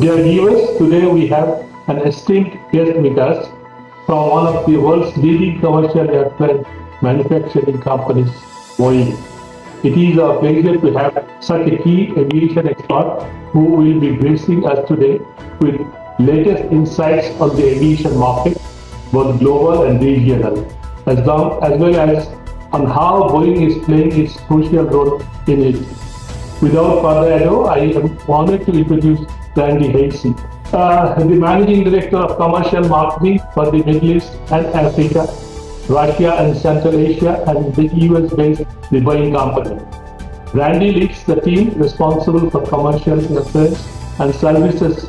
Dear viewers, today we have an esteemed guest with us from one of the world's leading commercial airplane manufacturing companies, Boeing. It is our pleasure to have such a key aviation expert who will be gracing us today with latest insights on the aviation market, both global and regional, as well as on how Boeing is playing its crucial role in it. Without further ado, I am honored to introduce Randy Hasey, the Managing Director of Commercial Marketing for the Middle East and Africa, Russia and Central Asia, and the US-based the Boeing company. Randy leads the team responsible for commercial airplanes and services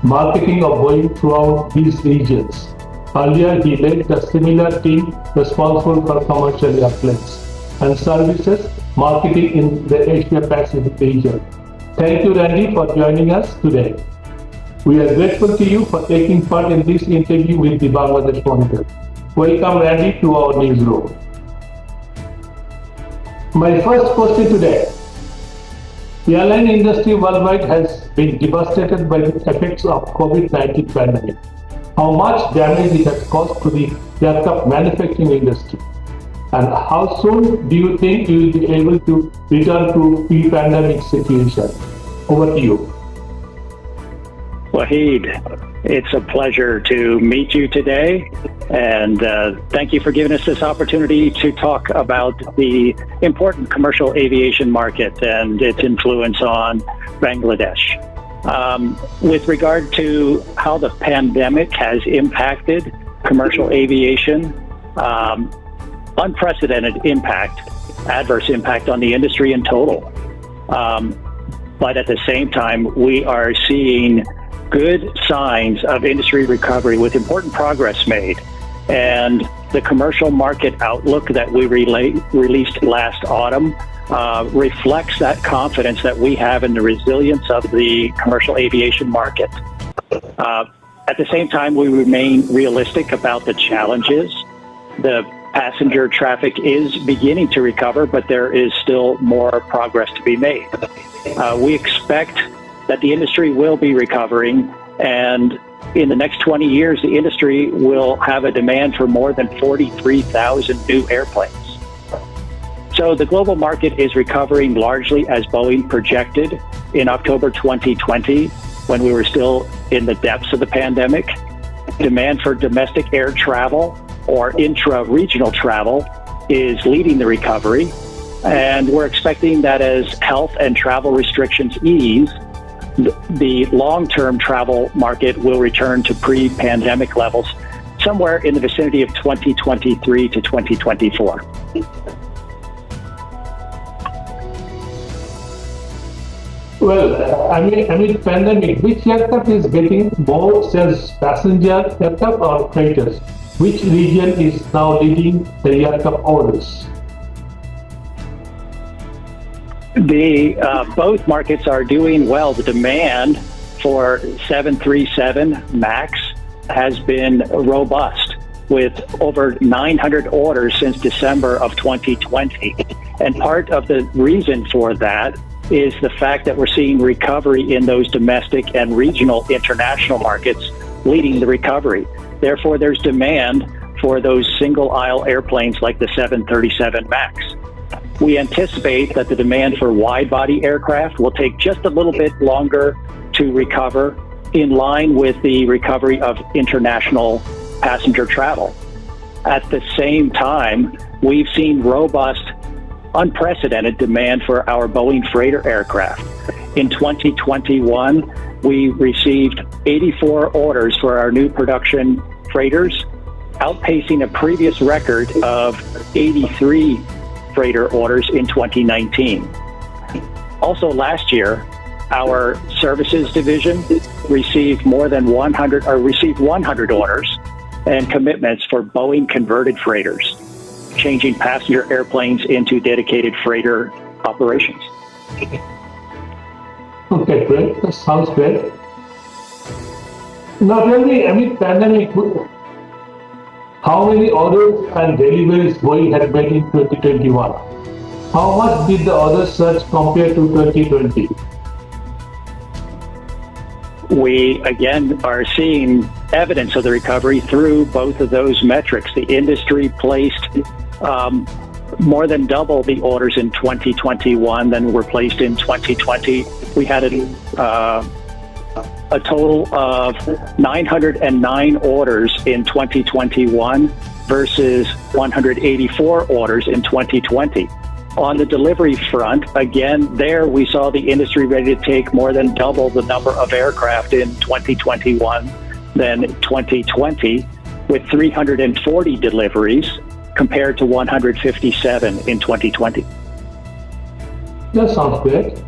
marketing of Boeing throughout these regions. Earlier, he led the similar team responsible for commercial airplanes and services marketing in the Asia-Pacific region. Thank you, Randy, for joining us today. We are grateful to you for taking part in this interview with the Bangladesh Monitor. Welcome, Randy, to our newsroom. My first question today. The airline industry worldwide has been devastated by the effects of COVID-19 pandemic. How much damage it has caused to the aircraft manufacturing industry? And how soon do you think you will be able to return to pre-pandemic situation? Over to you. Wahid, it's a pleasure to meet you today, and thank you for giving us this opportunity to talk about the important commercial aviation market and its influence on Bangladesh. With regard to how the pandemic has impacted commercial aviation, unprecedented impact, adverse impact on the industry in total. But at the same time, we are seeing good signs of industry recovery with important progress made. And the commercial market outlook that we released last autumn reflects that confidence that we have in the resilience of the commercial aviation market. At the same time, we remain realistic about the challenges. The passenger traffic is beginning to recover, but there is still more progress to be made. We expect that the industry will be recovering, and in the next 20 years, the industry will have a demand for more than 43,000 new airplanes. So the global market is recovering largely as Boeing projected in October 2020, when we were still in the depths of the pandemic. Demand for domestic air travel or intra-regional travel is leading the recovery. And we're expecting that as health and travel restrictions ease, the long-term travel market will return to pre-pandemic levels somewhere in the vicinity of 2023 to 2024. Well, amid pandemic, which aircraft is getting more sales, passenger aircraft or freighters? Which region is now leading the aircraft orders? Both markets are doing well. The demand for 737 MAX has been robust, with over 900 orders since December of 2020. And part of the reason for that is the fact that we're seeing recovery in those domestic and regional international markets leading the recovery. Therefore, there's demand for those single-aisle airplanes like the 737 MAX. We anticipate that the demand for wide-body aircraft will take just a little bit longer to recover, in line with the recovery of international passenger travel. At the same time, we've seen robust, unprecedented demand for our Boeing freighter aircraft. In 2021, we received 84 orders for our new production freighters, outpacing a previous record of 83 freighter orders in 2019. Also last year, our services division received 100 orders and commitments for Boeing converted freighters, changing passenger airplanes into dedicated freighter operations. Okay, great. That sounds great. Now tell me, amid pandemic, how many orders and deliveries Boeing had made in 2021? How much did the orders surge compared to 2020? we again are seeing evidence of the recovery through both of those metrics. The industry placed more than double the orders in 2021 than were placed in 2020. We had a total of 909 orders in 2021 versus 184 orders in 2020. On the delivery front, again, there we saw the industry ready to take more than double the number of aircraft in 2021 than 2020, with 340 deliveries compared to 157 in 2020. That sounds great.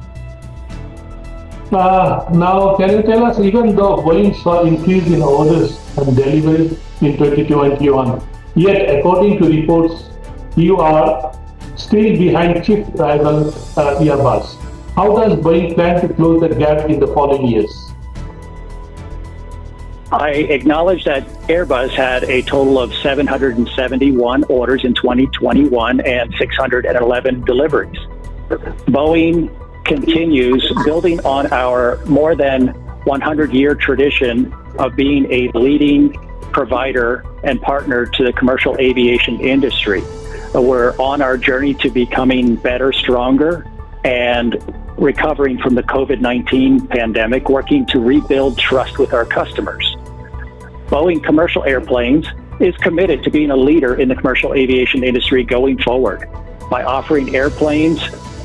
Now, can you tell us, even though Boeing saw increase in orders and deliveries in 2021, yet according to reports, you are still behind chief rival Airbus. How does Boeing plan to close the gap in the following years? I acknowledge that Airbus had a total of 771 orders in 2021 and 611 deliveries. Boeing continues building on our more than 100-year tradition of being a leading provider and partner to the commercial aviation industry. We're on our journey to becoming better, stronger, and recovering from the COVID-19 pandemic, working to rebuild trust with our customers. Boeing Commercial Airplanes is committed to being a leader in the commercial aviation industry going forward by offering airplanes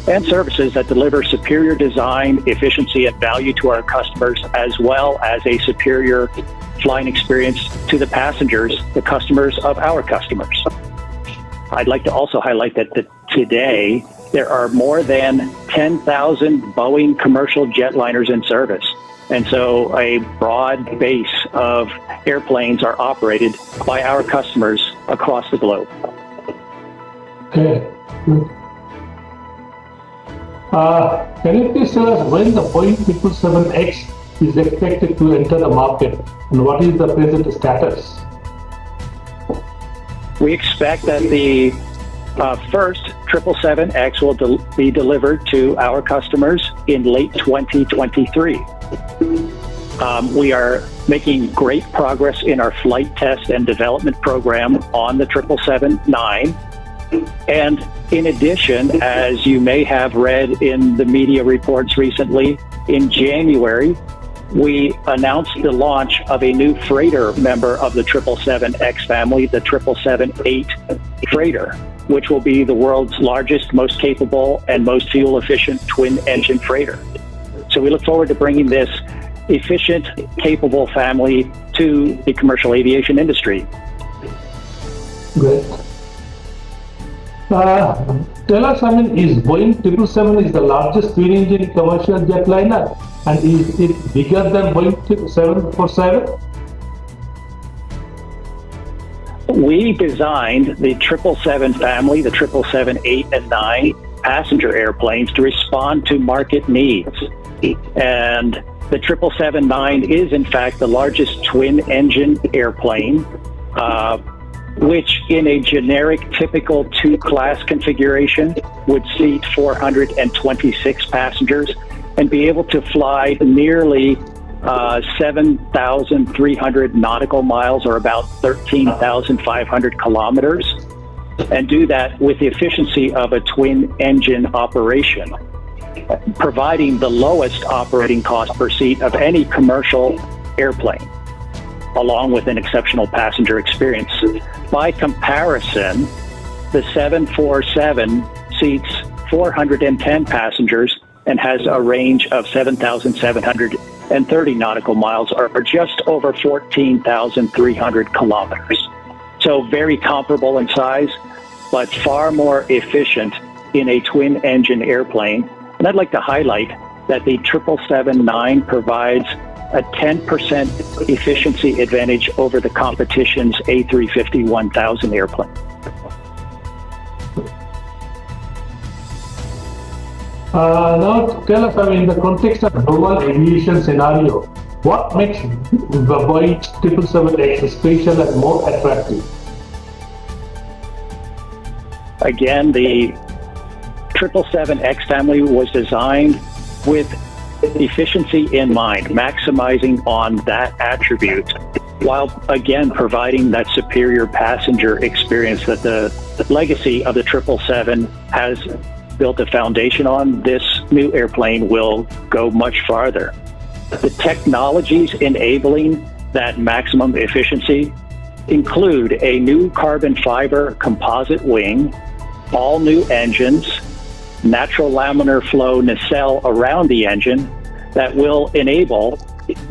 and services that deliver superior design, efficiency, and value to our customers, as well as a superior flying experience to the passengers, the customers of our customers. I'd like to also highlight that today there are more than 10,000 Boeing commercial jetliners in service. And so a broad base of airplanes are operated by our customers across the globe. Okay. Can you please tell us when the Boeing 777X is expected to enter the market and what is the present status? We expect that the first 777X will be delivered to our customers in late 2023. We are making great progress in our flight test and development program on the 777-9. And in addition, as you may have read in the media reports recently, in January, we announced the launch of a new freighter member of the 777X family, the 777-8 freighter, which will be the world's largest, most capable, and most fuel-efficient twin-engine freighter. So we look forward to bringing this efficient, capable family to the commercial aviation industry. Great. Tell us, is Boeing 777 is the largest twin-engine commercial jetliner, and is it bigger than Boeing 747? We designed the 777 family, the 777-8 and 9 passenger airplanes to respond to market needs. And the 777-9 is, in fact, the largest twin-engine airplane, which in a generic typical two-class configuration would seat 426 passengers and be able to fly nearly 7,300 nautical miles, or about 13,500 kilometers, and do that with the efficiency of a twin-engine operation, providing the lowest operating cost per seat of any commercial airplane, along with an exceptional passenger experience. By comparison, the 747 seats 410 passengers and has a range of 7,730 nautical miles, or just over 14,300 kilometers. So very comparable in size, but far more efficient in a twin-engine airplane. And I'd like to highlight that the 777-9 provides a 10% efficiency advantage over the competition's A350-1000 airplane. Now tell us, in the context of global aviation scenario, what makes the Boeing 777X special and more attractive? Again, the 777X family was designed with with efficiency in mind, maximizing on that attribute, while again providing that superior passenger experience that the legacy of the 777 has built a foundation on. This new airplane will go much farther. The technologies enabling that maximum efficiency include a new carbon fiber composite wing, all new engines, natural laminar flow nacelle around the engine that will enable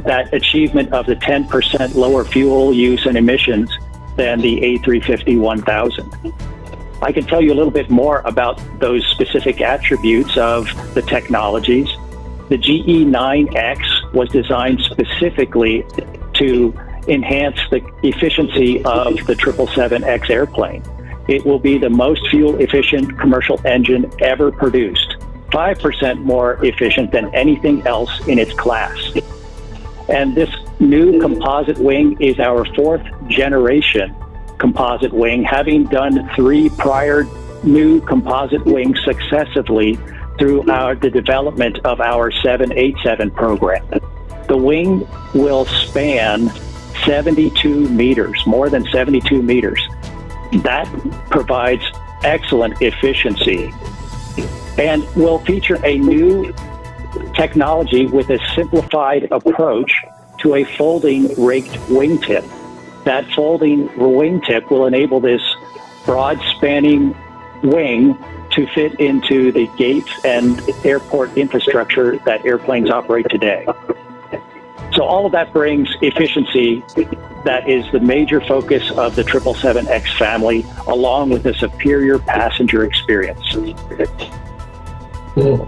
that achievement of the 10% lower fuel use and emissions than the A350-1000. I can tell you a little bit more about those specific attributes of the technologies. The GE9X was designed specifically to enhance the efficiency of the 777X airplane. It will be the most fuel efficient commercial engine ever produced, 5% more efficient than anything else in its class. And this new composite wing is our 4th generation composite wing, having done 3 prior new composite wings successively through the development of our 787 program. The wing will span 72 meters, more than 72 meters. That provides excellent efficiency and will feature a new technology with a simplified approach to a folding raked wingtip. That folding wingtip will enable this broad spanning wing to fit into the gates and airport infrastructure that airplanes operate today. So all of that brings efficiency that is the major focus of the 777X family, along with a superior passenger experience. Yeah.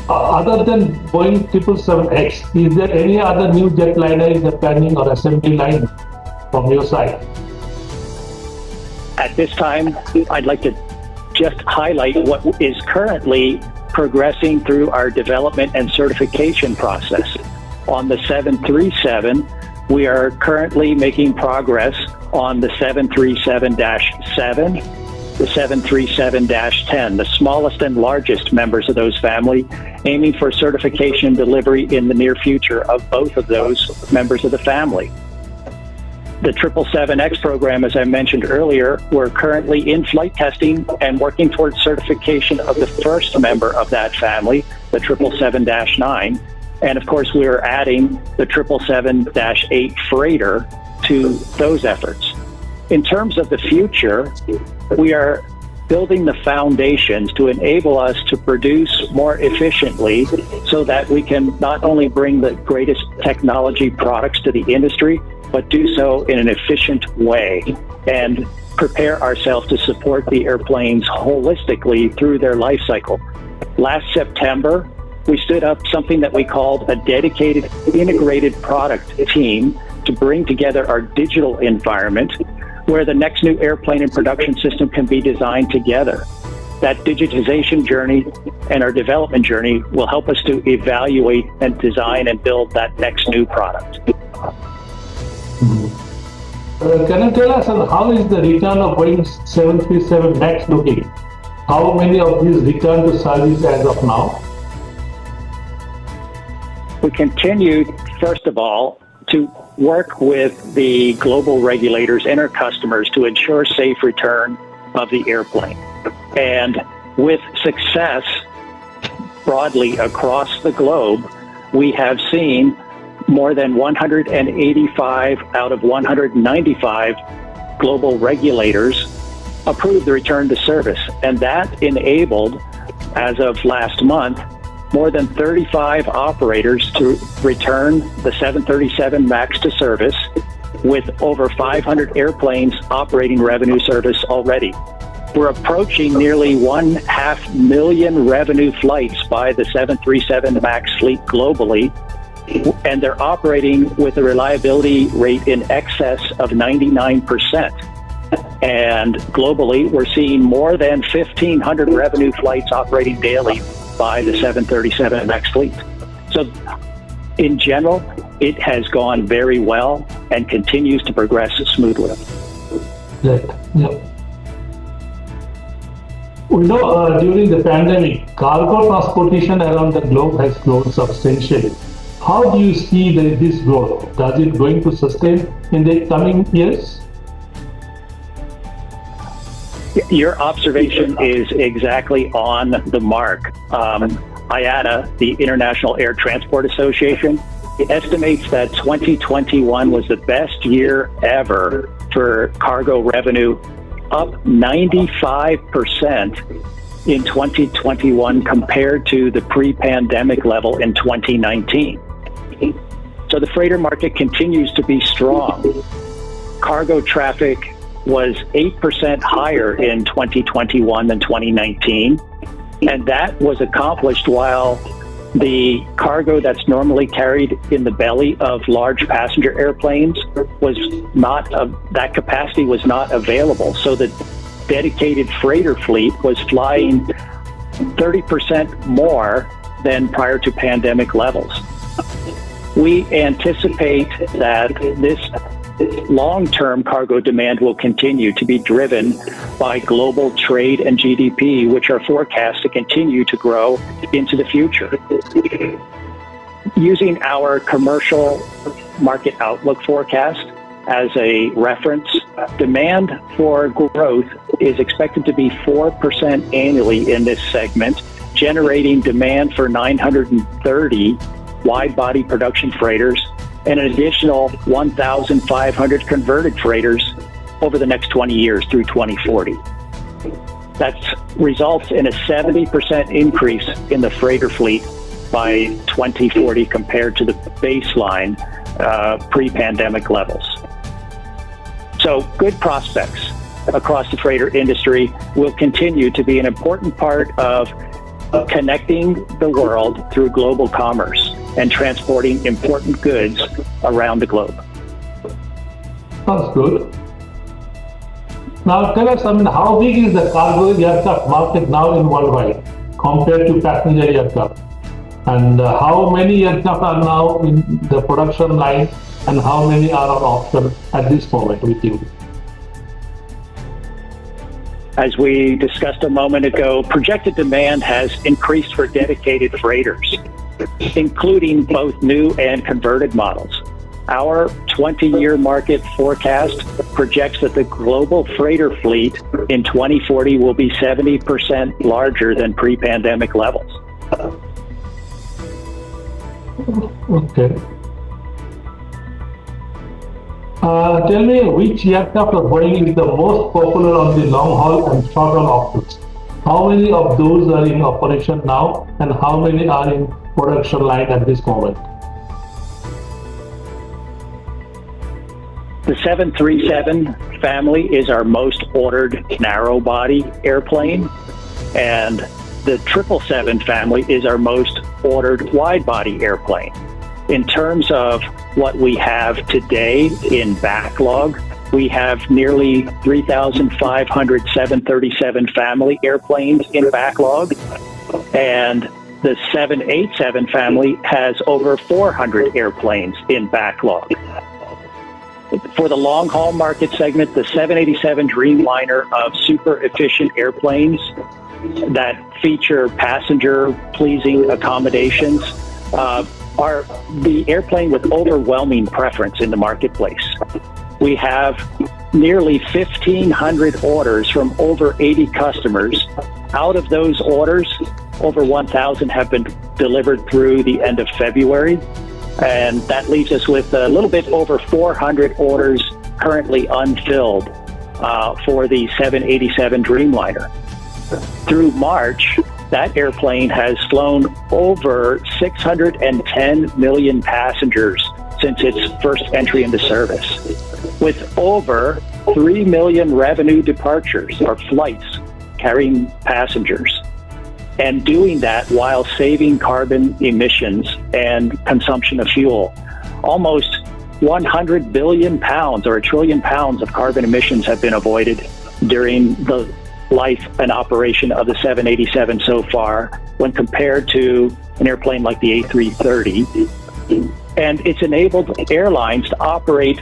Other than Boeing 777X, is there any other new jetliner in the planning or assembly line from your side? At this time, I'd like to just highlight what is currently progressing through our development and certification process. On the 737, we are currently making progress on the 737-7, the 737-10, the smallest and largest members of those family, aiming for certification delivery in the near future of both of those members of the family. The 777X program, as I mentioned earlier, we're currently in flight testing and working towards certification of the first member of that family, the 777-9. And of course, we are adding the 777-8 freighter to those efforts. In terms of the future, we are building the foundations to enable us to produce more efficiently so that we can not only bring the greatest technology products to the industry, but do so in an efficient way and prepare ourselves to support the airplanes holistically through their life cycle. Last September, we stood up something that we called a dedicated integrated product team to bring together our digital environment where the next new airplane and production system can be designed together. That digitization journey and our development journey will help us to evaluate and design and build that next new product. Can you tell us how is the return of Boeing 737 MAX looking? How many of these return to service as of now? We continue, first of all, to work with the global regulators and our customers to ensure safe return of the airplane. And with success broadly across the globe, we have seen more than 185 out of 195 global regulators approve the return to service. And that enabled, as of last month, more than 35 operators to return the 737 MAX to service, with over 500 airplanes operating revenue service already. We're approaching nearly 500,000 revenue flights by the 737 MAX fleet globally, and they're operating with a reliability rate in excess of 99%. And globally, we're seeing more than 1,500 revenue flights operating daily by the 737 MAX fleet. So in general, it has gone very well and continues to progress smoothly. Right. Yep. During the pandemic, cargo transportation around the globe has grown substantially. How do you see this growth? Does it going to sustain in the coming years? Your observation is exactly on the mark. IATA, the International Air Transport Association, estimates that 2021 was the best year ever for cargo revenue, up 95% in 2021 compared to the pre-pandemic level in 2019. So the freighter market continues to be strong. Cargo traffic was 8% higher in 2021 than 2019, and that was accomplished while the cargo that's normally carried in the belly of large passenger airplanes was not, that capacity was not available. So the dedicated freighter fleet was flying 30% more than prior to pandemic levels. We anticipate that this long-term cargo demand will continue to be driven by global trade and GDP, which are forecast to continue to grow into the future. Using our commercial market outlook forecast as a reference, demand for growth is expected to be 4% annually in this segment, generating demand for 930 wide-body production freighters and an additional 1,500 converted freighters over the next 20 years through 2040. That results in a 70% increase in the freighter fleet by 2040 compared to the baseline pre-pandemic levels. So good prospects across the freighter industry will continue to be an important part of connecting the world through global commerce and transporting important goods around the globe. That's good. Now tell us, how big is the cargo aircraft market now in worldwide compared to passenger aircraft? And how many aircraft are now in the production line and how many are on option at this moment with you? As we discussed a moment ago, projected demand has increased for dedicated freighters, including both new and converted models. Our 20-year market forecast projects that the global freighter fleet in 2040 will be 70% larger than pre-pandemic levels. Okay. Tell me which aircraft of Boeing is the most popular on the long haul and short haul options. How many of those are in operation now and how many are in production line at this moment? The 737 family is our most ordered narrow body airplane, and the 777 family is our most ordered wide body airplane. In terms of what we have today in backlog, we have nearly 3,500 737 family airplanes in backlog, and the 787 family has over 400 airplanes in backlog. For the long-haul market segment, the 787 Dreamliner of super efficient airplanes that feature passenger-pleasing accommodations are the airplane with overwhelming preference in the marketplace. We have nearly 1,500 orders from over 80 customers. Out of those orders, over 1,000 have been delivered through the end of February. And that leaves us with a little bit over 400 orders currently unfilled for the 787 Dreamliner. Through March, that airplane has flown over 610 million passengers since its first entry into service, with over 3 million revenue departures or flights carrying passengers, and doing that while saving carbon emissions and consumption of fuel. Almost 100 billion pounds or 1 trillion pounds of carbon emissions have been avoided during the life and operation of the 787 so far when compared to an airplane like the A330. And it's enabled airlines to operate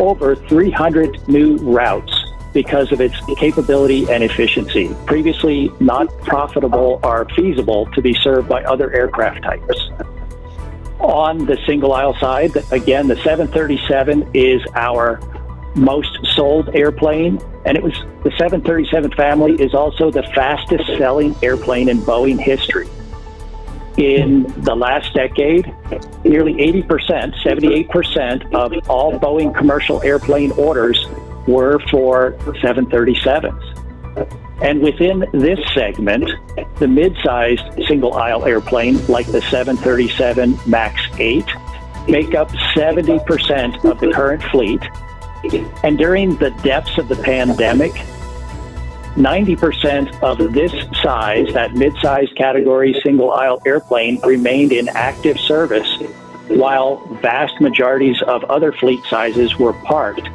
over 300 new routes because of its capability and efficiency, previously not profitable or feasible to be served by other aircraft types. On the single aisle side, again, the 737 is our most sold airplane, and the 737 family is also the fastest selling airplane in Boeing history. In the last decade, nearly 80%, 78% of all Boeing commercial airplane orders were for 737s. And within this segment, the mid-sized single-aisle airplane, like the 737 MAX 8, make up 70% of the current fleet. And during the depths of the pandemic, 90% of this size, that mid-sized category single-aisle airplane, remained in active service, while vast majorities of other fleet sizes were parked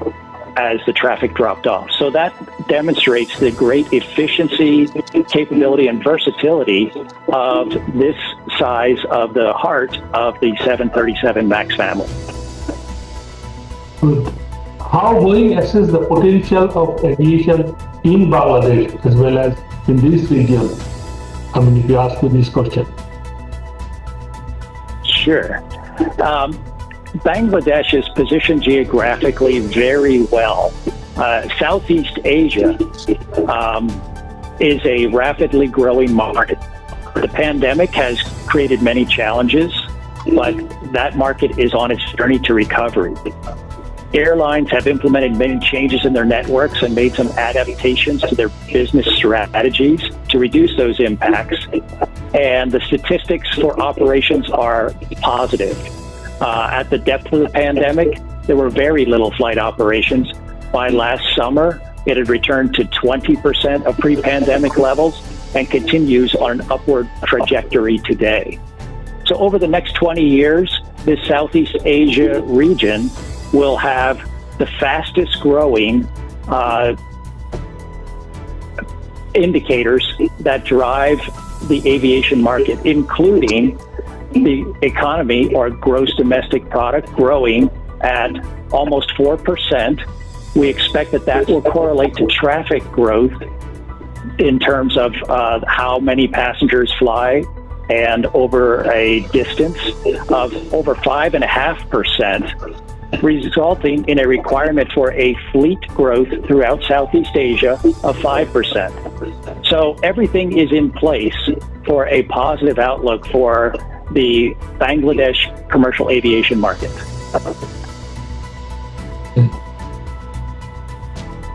as the traffic dropped off. So that demonstrates the great efficiency, capability, and versatility of this size of the heart of the 737 MAX family. Good. How Boeing assess the potential of aviation in Bangladesh as well as in this region? I mean, if you ask me this question. Sure. Bangladesh is positioned geographically very well. Southeast Asia is a rapidly growing market. The pandemic has created many challenges, but that market is on its journey to recovery. Airlines have implemented many changes in their networks and made some adaptations to their business strategies to reduce those impacts. And the statistics for operations are positive. At the depth of the pandemic, there were very little flight operations. By last summer, it had returned to 20% of pre-pandemic levels and continues on an upward trajectory today. So over the next 20 years, this Southeast Asia region will have the fastest growing indicators that drive the aviation market, including the economy, or gross domestic product, growing at almost 4%. We expect that will correlate to traffic growth in terms of how many passengers fly, and over a distance of over 5.5%, resulting in a requirement for a fleet growth throughout Southeast Asia of 5%. So everything is in place for a positive outlook for the Bangladesh commercial aviation market.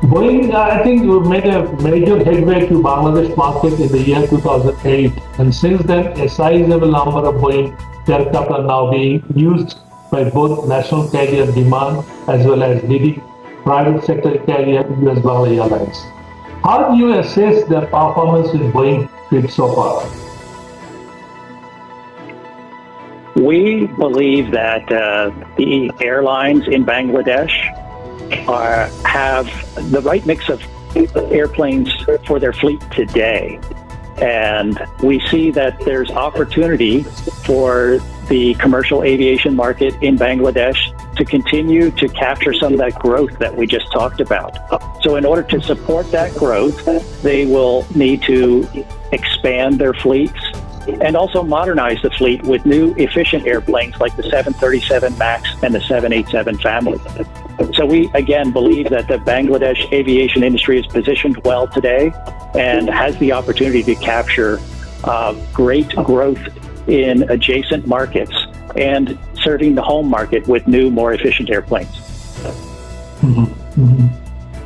Boeing, I think, made a major headway to Bangladesh market in the year 2008, and since then, a sizable number of Boeing aircraft are now being used by both national carrier Bdmonitor as well as leading private sector carrier US Bangladeshi Airlines. How do you assess their performance in Boeing fleet so far? We believe that the airlines in Bangladesh have the right mix of airplanes for their fleet today. And we see that there's opportunity for the commercial aviation market in Bangladesh to continue to capture some of that growth that we just talked about. So in order to support that growth, they will need to expand their fleets and also modernize the fleet with new efficient airplanes like the 737 MAX and the 787 family. So we, again, believe that the Bangladesh aviation industry is positioned well today and has the opportunity to capture great growth in adjacent markets and serving the home market with new, more efficient airplanes.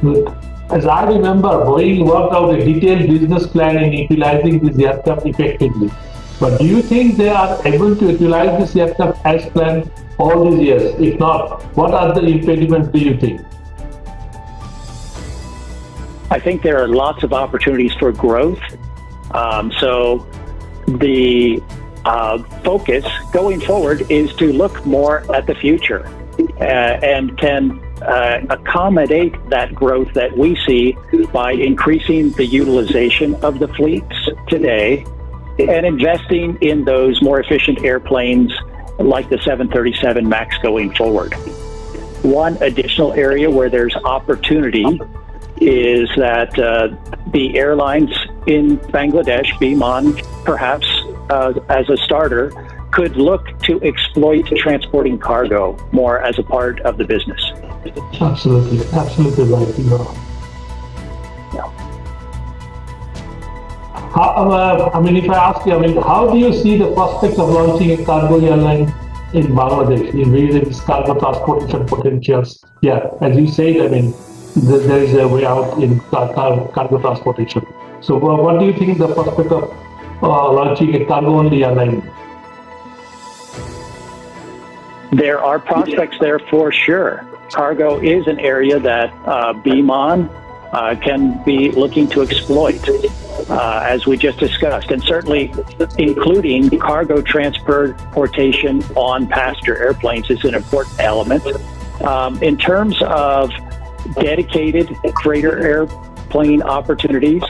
Good. As I remember, Boeing worked out a detailed business plan in utilizing this aircraft effectively. But do you think they are able to utilize this aircraft as planned all these years? If not, what are the impediments, do you think? I think there are lots of opportunities for growth. So the focus going forward is to look more at the future and can accommodate that growth that we see by increasing the utilization of the fleets today and investing in those more efficient airplanes like the 737 MAX going forward. One additional area where there's opportunity is that the airlines in Bangladesh, Bmon, perhaps as a starter, could look to exploit transporting cargo more as a part of the business. Absolutely right. Yeah. If I ask you, how do you see the prospect of launching a cargo airline in Bangladesh in its cargo transportation potentials? Yeah, as you said, there is a way out in cargo transportation. So, what do you think the prospect of launching a cargo-only airline? There are prospects there for sure. Cargo is an area that Bmon can be looking to exploit, as we just discussed, and certainly including cargo transportation on passenger airplanes is an important element. In terms of dedicated freighter airplane opportunities,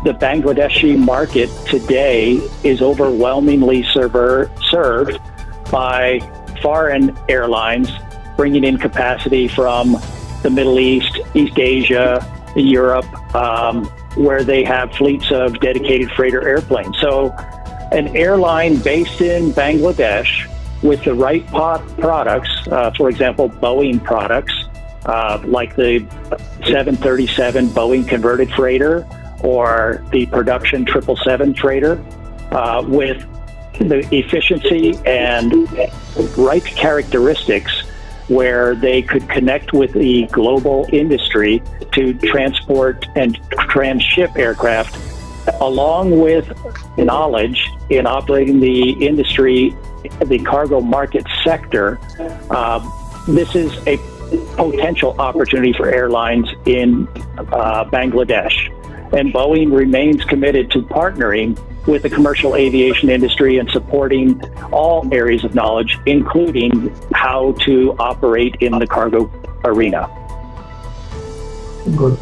the Bangladeshi market today is overwhelmingly served by foreign airlines bringing in capacity from the Middle East, East Asia, Europe, where they have fleets of dedicated freighter airplanes. So an airline based in Bangladesh with the right products, for example, Boeing products, like the 737 Boeing converted freighter or the production 777 freighter, with the efficiency and right characteristics where they could connect with the global industry to transport and transship aircraft, along with knowledge in operating the industry, the cargo market sector. This is a potential opportunity for airlines in Bangladesh. And Boeing remains committed to partnering with the commercial aviation industry and supporting all areas of knowledge, including how to operate in the cargo arena. Good.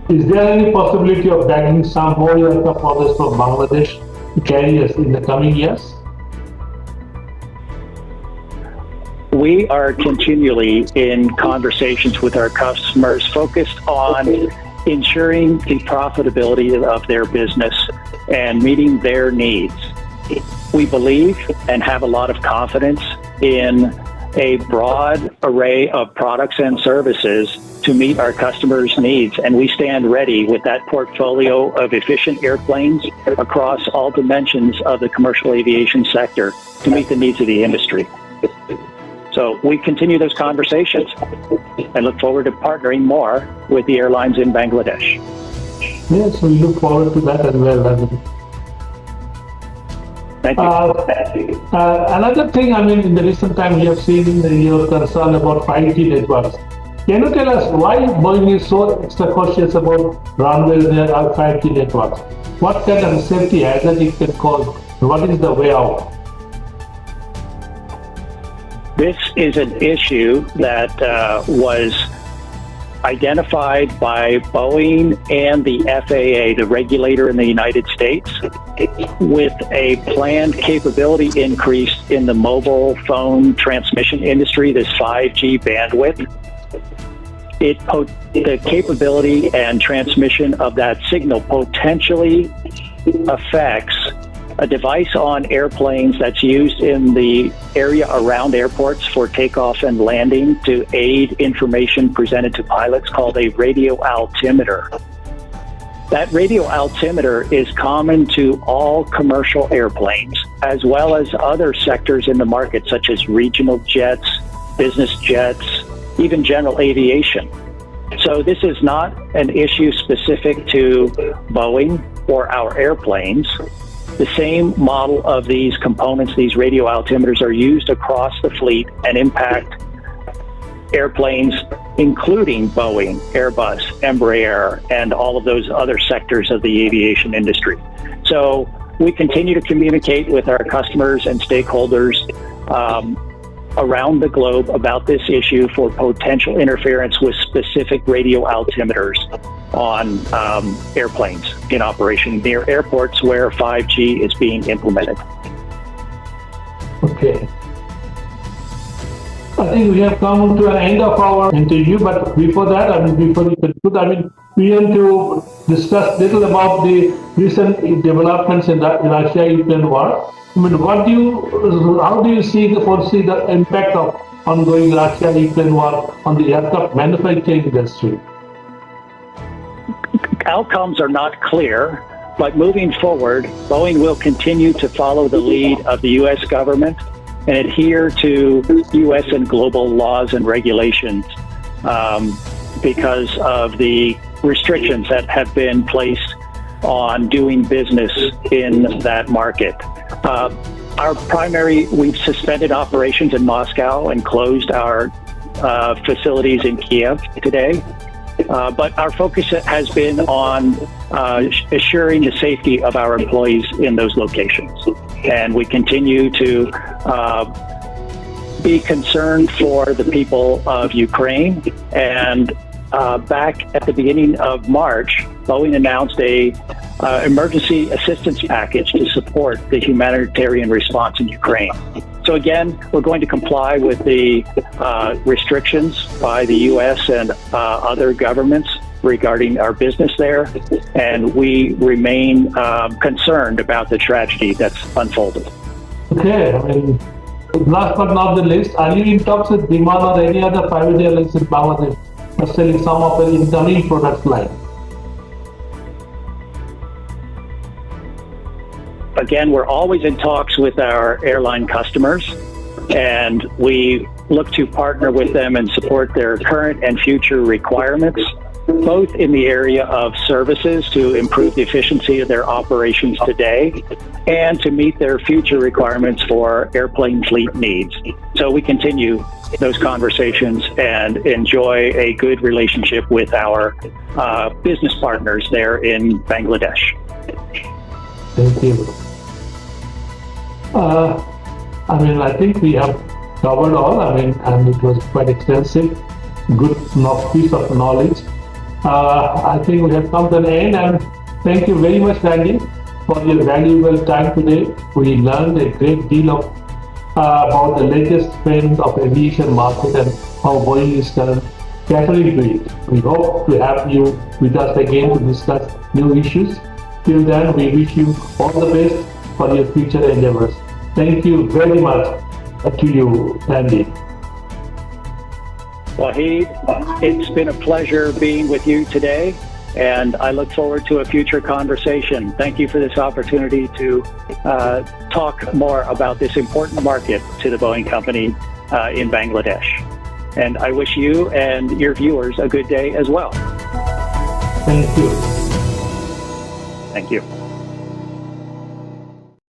Is there any possibility of bagging some more aircraft orders from Bangladesh carriers in the coming years? We are continually in conversations with our customers focused on ensuring the profitability of their business and meeting their needs. We believe and have a lot of confidence in a broad array of products and services to meet our customers' needs, and we stand ready with that portfolio of efficient airplanes across all dimensions of the commercial aviation sector to meet the needs of the industry. So we continue those conversations and look forward to partnering more with the airlines in Bangladesh. Yes, we look forward to that as well. Thank you. Another thing, in the recent time we have seen your concern about 5G networks. Can you tell us why Boeing is so extra cautious about runways near our 5G networks? What kind of safety hazard it can cause? What is the way out? This is an issue that was identified by Boeing and the FAA, the regulator in the United States, with a planned capability increase in the mobile phone transmission industry, this 5G bandwidth. The capability and transmission of that signal potentially affects a device on airplanes that's used in the area around airports for takeoff and landing to aid information presented to pilots, called a radio altimeter. That radio altimeter is common to all commercial airplanes, as well as other sectors in the market, such as regional jets, business jets, even general aviation. So this is not an issue specific to Boeing or our airplanes. The same model of these components, these radio altimeters, are used across the fleet and impact airplanes, including Boeing, Airbus, Embraer, and all of those other sectors of the aviation industry. So we continue to communicate with our customers and stakeholders around the globe about this issue for potential interference with specific radio altimeters on airplanes in operation near airports where 5G is being implemented. Okay. I think we have come to an end of our interview, but before that, before we conclude, we want to discuss little about the recent developments in the Russia-Ukraine war. How do you foresee the impact of ongoing Russia-Ukraine war on the aircraft manufacturing industry? Outcomes are not clear, but moving forward, Boeing will continue to follow the lead of the U.S. government and adhere to U.S. and global laws and regulations because of the restrictions that have been placed on doing business in that market. We've suspended operations in Moscow and closed our facilities in Kiev today. But our focus has been on assuring the safety of our employees in those locations. And we continue to be concerned for the people of Ukraine. And back at the beginning of March, Boeing announced a emergency assistance package to support the humanitarian response in Ukraine. So again, we're going to comply with the restrictions by the U.S. and other governments regarding our business there, and we remain concerned about the tragedy that's unfolded. Okay, last but not the least, are you in talks with Biman or any other private airlines in Bangladesh for selling some of the incoming product line? Again, we're always in talks with our airline customers, and we look to partner with them and support their current and future requirements, both in the area of services to improve the efficiency of their operations today and to meet their future requirements for airplane fleet needs. So we continue those conversations and enjoy a good relationship with our business partners there in Bangladesh. Thank you. I think we have covered all, and it was quite extensive, good piece of knowledge. I think we have come to an end, and thank you very much, Randy, for your valuable time today. We learned a great deal of about the latest trends of aviation market and how Boeing is catering to it. We hope to have you with us again to discuss new issues. Till then, we wish you all the best for your future endeavors. Thank you very much to you, Randy. Wahid, it's been a pleasure being with you today, and I look forward to a future conversation. Thank you for this opportunity to talk more about this important market to the Boeing company in Bangladesh. And I wish you and your viewers a good day as well. Thank you. Thank you.